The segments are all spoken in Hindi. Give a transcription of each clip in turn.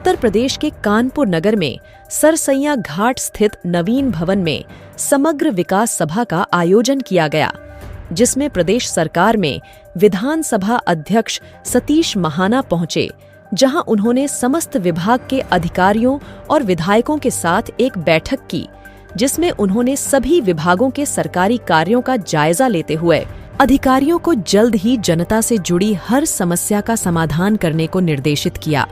उत्तर प्रदेश के कानपुर नगर में सरसैया घाट स्थित नवीन भवन में समग्र विकास सभा का आयोजन किया गया, जिसमें प्रदेश सरकार में विधानसभा अध्यक्ष सतीश महाना पहुंचे, जहां उन्होंने समस्त विभाग के अधिकारियों और विधायकों के साथ एक बैठक की, जिसमें उन्होंने सभी विभागों के सरकारी कार्यों का जायजा लेते हुए अधिकारियों को जल्द ही जनता से जुड़ी हर समस्या का समाधान करने को निर्देशित किया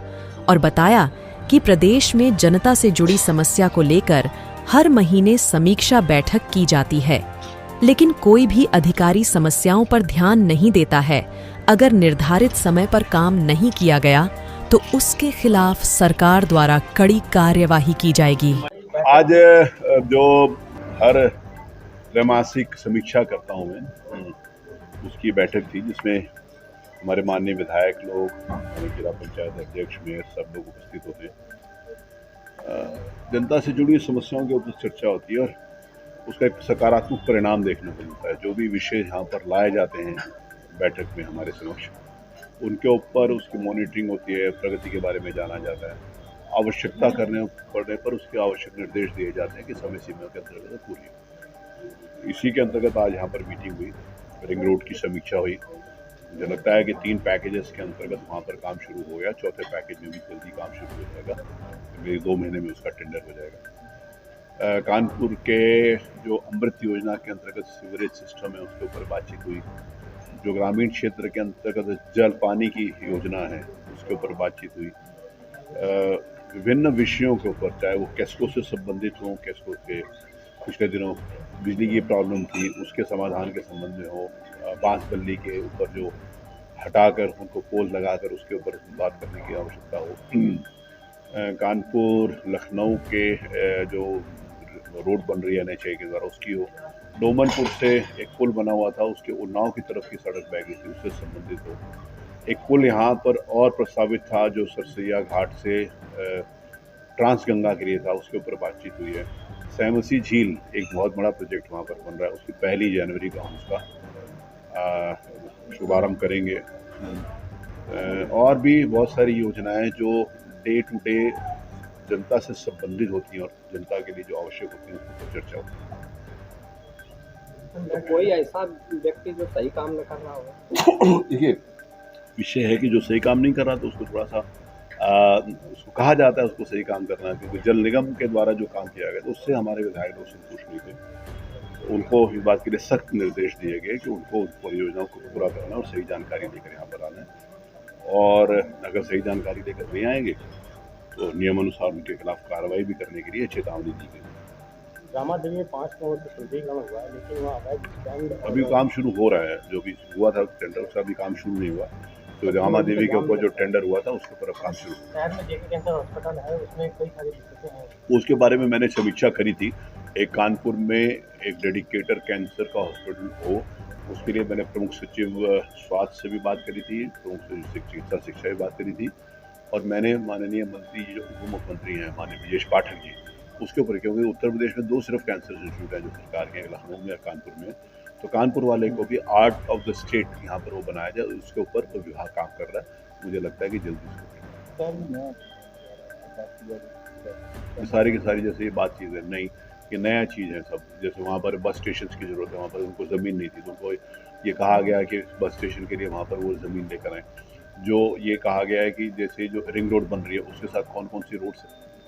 और बताया कि प्रदेश में जनता से जुड़ी समस्या को लेकर हर महीने समीक्षा बैठक की जाती है, लेकिन कोई भी अधिकारी समस्याओं पर ध्यान नहीं देता है। अगर निर्धारित समय पर काम नहीं किया गया तो उसके खिलाफ सरकार द्वारा कड़ी कार्यवाही की जाएगी। आज जो हर त्रैमासिक समीक्षा करता हूँ मैं, उसकी बैठक थी, जिसमें हमारे माननीय विधायक लोग, हमारे जिला पंचायत अध्यक्ष, मेयर सब लोग उपस्थित होते हैं। जनता से जुड़ी समस्याओं के ऊपर चर्चा होती है और उसका एक सकारात्मक परिणाम देखने को मिलता है। जो भी विषय यहाँ पर लाए जाते हैं बैठक में हमारे समक्ष, उनके ऊपर उसकी मॉनिटरिंग होती है, प्रगति के बारे में जाना जाता है, आवश्यकता पड़ने पर उसके आवश्यक निर्देश दिए जाते हैं कि समय सीमा के अंतर्गत पूरी हो। इसी के अंतर्गत आज यहाँ पर मीटिंग हुई, रिंग रोड की समीक्षा हुई। मुझे लगता है कि 3 पैकेजेस के अंतर्गत वहाँ पर काम शुरू हो गया, चौथे पैकेज में भी जल्दी काम शुरू हो जाएगा, मेरे 2 महीने में उसका टेंडर हो जाएगा। कानपुर के जो अमृत योजना के अंतर्गत सीवरेज सिस्टम है, उसके ऊपर बातचीत हुई। जो ग्रामीण क्षेत्र के अंतर्गत जल पानी की योजना है, उसके ऊपर बातचीत हुई। विभिन्न विषयों के ऊपर, चाहे वो कैस्को से संबंधित हों, कैस्को के पिछले दिनों बिजली की प्रॉब्लम थी, उसके समाधान के संबंध में हो, बांस बल्ली के ऊपर जो हटाकर उनको पोल लगाकर उसके ऊपर बात करने की आवश्यकता हो। कानपुर लखनऊ के जो रोड बन रही है NH के द्वारा, उसकी हो। डोमनपुर से एक पुल बना हुआ था, उसके उन्नाव की तरफ की सड़क बह गई थी, उससे संबंधित हो। एक पुल यहाँ पर और प्रस्तावित था जो सरसैया घाट से ट्रांसगंगा के लिए था, उसके ऊपर बातचीत हुई है। सैमसी झील एक बहुत बड़ा प्रोजेक्ट वहाँ पर बन रहा है, उसकी 1 जनवरी को हम उसका शुभारंभ करेंगे। और भी बहुत सारी योजनाएं जो डे टू डे जनता से संबंधित होती हैं और जनता के लिए जो आवश्यक होती हैं, उस पर चर्चा होती है। तो कोई ऐसा व्यक्ति जो सही काम न कर रहा हो? देखिए, विषय है कि जो सही काम नहीं कर रहा तो उसको थोड़ा सा उसको कहा जाता है उसको सही काम करना, क्योंकि जल निगम के द्वारा जो काम किया गया तो उससे हमारे विधायक लोग संतुष्ट नहीं थे। उनको इस बात के लिए सख्त निर्देश दिए गए कि उनको उस परियोजनाओं को पूरा करना और सही जानकारी लेकर यहाँ पर आना है, और अगर सही जानकारी लेकर नहीं आएंगे तो नियमानुसार उनके खिलाफ कार्रवाई भी करने के लिए चेतावनी दी गई। रामा देवी में 5 करोड़ का शुद्धिकरण हुआ है, लेकिन वहाँ अवैध अभी काम शुरू हो रहा है। जो भी हुआ था टेंडर, उसका अभी काम शुरू नहीं हुआ। तो रामा देवी के ऊपर जो टेंडर हुआ था उसके ऊपर काम शुरू। शहर में जेके कैंसर अस्पताल है, उसमें कई सारी दिक्कतें हैं। उसके बारे में मैंने समीक्षा करी थी। एक कानपुर में एक डेडिकेटेड कैंसर का हॉस्पिटल हो, उसके लिए मैंने प्रमुख सचिव स्वास्थ्य से भी बात करी थी, प्रमुख सचिव चिकित्सा शिक्षा भी बात करी थी, और मैंने माननीय मंत्री जो उप मुख्यमंत्री हैं माननीय ब्रजेश पाठक जी, उसके ऊपर, क्योंकि उत्तर प्रदेश में 2 सिर्फ कैंसर इंस्टीट्यूट हैं जो सरकार के, लखनऊ में और कानपुर में, तो कानपुर वाले को भी आर्ट ऑफ द स्टेट यहाँ पर वो बनाया जाए, उसके ऊपर तो विभाग काम कर रहा है। मुझे लगता है कि जल्दी से सारी की सारी जैसे ये बात चीज़ है, नहीं ये नया चीज़ है सब। जैसे वहाँ पर बस स्टेशन की ज़रूरत है, वहाँ पर उनको ज़मीन नहीं थी, तो उनको ये कहा गया कि बस स्टेशन के लिए वहाँ पर वो ज़मीन लेकर आएँ। जो ये कहा गया है कि जैसे जो रिंग रोड बन रही है उसके साथ कौन कौन सी रोड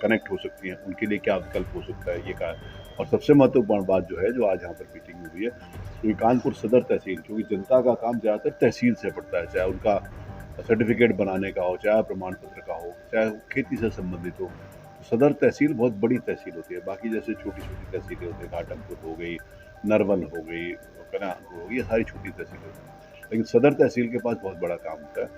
कनेक्ट हो सकती हैं, उनके लिए क्या विकल्प हो सकता है, ये कहा। और सबसे महत्वपूर्ण बात जो है, जो आज यहाँ पर मीटिंग में हुई है, क्योंकि कानपुर सदर तहसील, क्योंकि जनता का काम ज़्यादातर तहसील से पड़ता है, चाहे उनका सर्टिफिकेट बनाने का हो, चाहे प्रमाण पत्र का हो, चाहे खेती से संबंधित हो। सदर तहसील बहुत बड़ी तहसील होती है। बाकी जैसे छोटी छोटी तहसीलें होती है, घाटमपुर हो गई, नरवन हो गई, कनापुर हो गई, ये सारी छोटी तहसीलें होती हैं, लेकिन सदर तहसील के पास बहुत बड़ा काम होता है।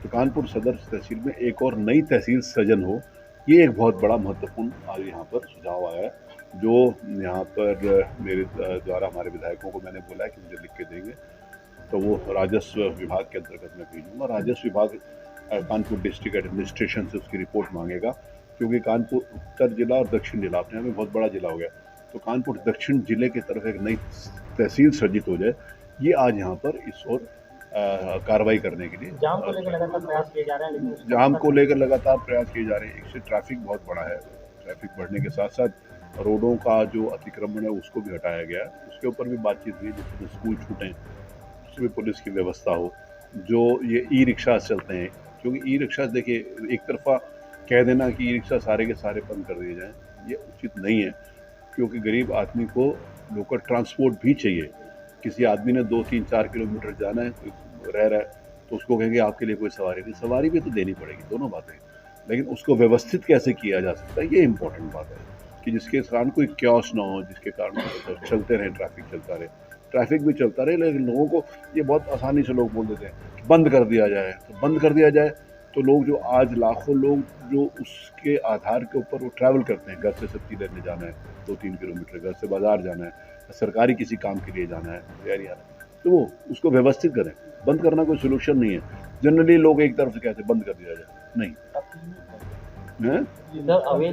तो कानपुर सदर तहसील में एक और नई तहसील सृजन हो, ये एक बहुत बड़ा महत्वपूर्ण आज यहाँ पर सुझाव आया है, जो यहाँ पर मेरे द्वारा हमारे विधायकों को मैंने बोला है कि मुझे लिख के देंगे, तो वो राजस्व विभाग के अंतर्गत मैं भेजूँगा। राजस्व विभाग कानपुर डिस्ट्रिक्ट एडमिनिस्ट्रेशन से उसकी रिपोर्ट मांगेगा, क्योंकि कानपुर उत्तर जिला और दक्षिण जिला अपने में बहुत बड़ा जिला हो गया, तो कानपुर दक्षिण जिले की तरफ एक नई तहसील सृजित हो जाए, ये आज यहाँ पर इस ओर कार्रवाई करने के लिए। जाम को लेकर लगातार प्रयास किए जा रहे हैं, लेकिन जाम को लेकर लगातार प्रयास किए जा रहे हैं। इससे ट्रैफिक बहुत बड़ा है। ट्रैफिक बढ़ने के साथ साथ रोडों का जो अतिक्रमण है उसको भी हटाया गया। उसके ऊपर भी बातचीत हुई, जैसे स्कूल छूटें उसमें पुलिस की व्यवस्था हो। जो ये ई रिक्शा चलते हैं, क्योंकि ई रिक्शा देखिए एक तरफा कह देना कि ई रिक्शा सारे के सारे बंद कर दिए जाएँ, ये उचित नहीं है, क्योंकि गरीब आदमी को लोकल ट्रांसपोर्ट भी चाहिए। किसी आदमी ने 2-3-4 किलोमीटर जाना है, कोई रह रहा है, तो उसको कहेंगे आपके लिए कोई सवारी नहीं, सवारी भी तो देनी पड़ेगी, दोनों बातें। लेकिन उसको व्यवस्थित कैसे किया जा सकता है, ये इम्पोर्टेंट बात है कि जिसके कारण कोई क्योस ना हो, जिसके कारण चलते रहे, ट्रैफिक चलता रहे, ट्रैफिक भी चलता रहे। लेकिन लोगों को ये बहुत आसानी से लोग बोल देते हैं बंद कर दिया जाए, तो बंद कर दिया जाए तो लोग जो आज लाखों लोग जो उसके आधार के ऊपर वो ट्रैवल करते हैं, घर से सब्जी लेने जाना है 2-3 किलोमीटर, घर से बाजार जाना है, सरकारी किसी काम के लिए जाना है, यार तो वो उसको व्यवस्थित करें। बंद करना कोई सोल्यूशन नहीं है। जनरली लोग एक तरफ से कहते हैं बंद कर दिया जाए, नहीं है।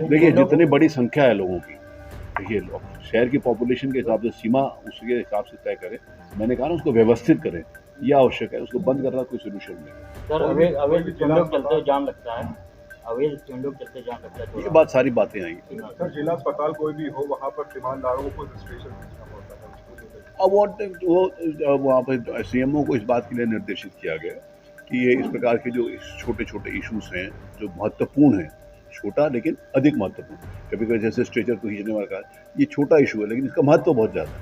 देखिए जितनी बड़ी संख्या है लोगों की, देखिए शहर की पॉपुलेशन के हिसाब से सीमा उसके हिसाब से तय करें। मैंने कहा ना उसको व्यवस्थित करें, यह आवश्यक है। उसको बंद करना कोई सोल्यूशन नहीं है। सर अवैध चलते जाम लगता है, अवैध चलते जाम लगता है, ये बात सारी बातें आई। सर जिला अस्पताल कोई भी हो, वहाँ पर ईमानदारों को रजिस्ट्रेशन पूछना पड़ता है। अब वो वहाँ पर सीएमओ को इस बात के लिए निर्देशित किया गया कि ये इस प्रकार के जो छोटे छोटे इश्यूज हैं जो महत्वपूर्ण हैं, छोटा लेकिन अधिक महत्वपूर्ण, कभी कभी जैसे स्ट्रेचर को खींचने वाला का ये छोटा इशू है लेकिन इसका महत्व बहुत ज़्यादा है,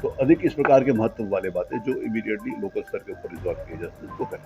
तो अधिक इस प्रकार के महत्व वाले बातें जो इमीडिएटली लोकल स्तर के ऊपर रिजॉल्व किए जाते हैं उसको करें।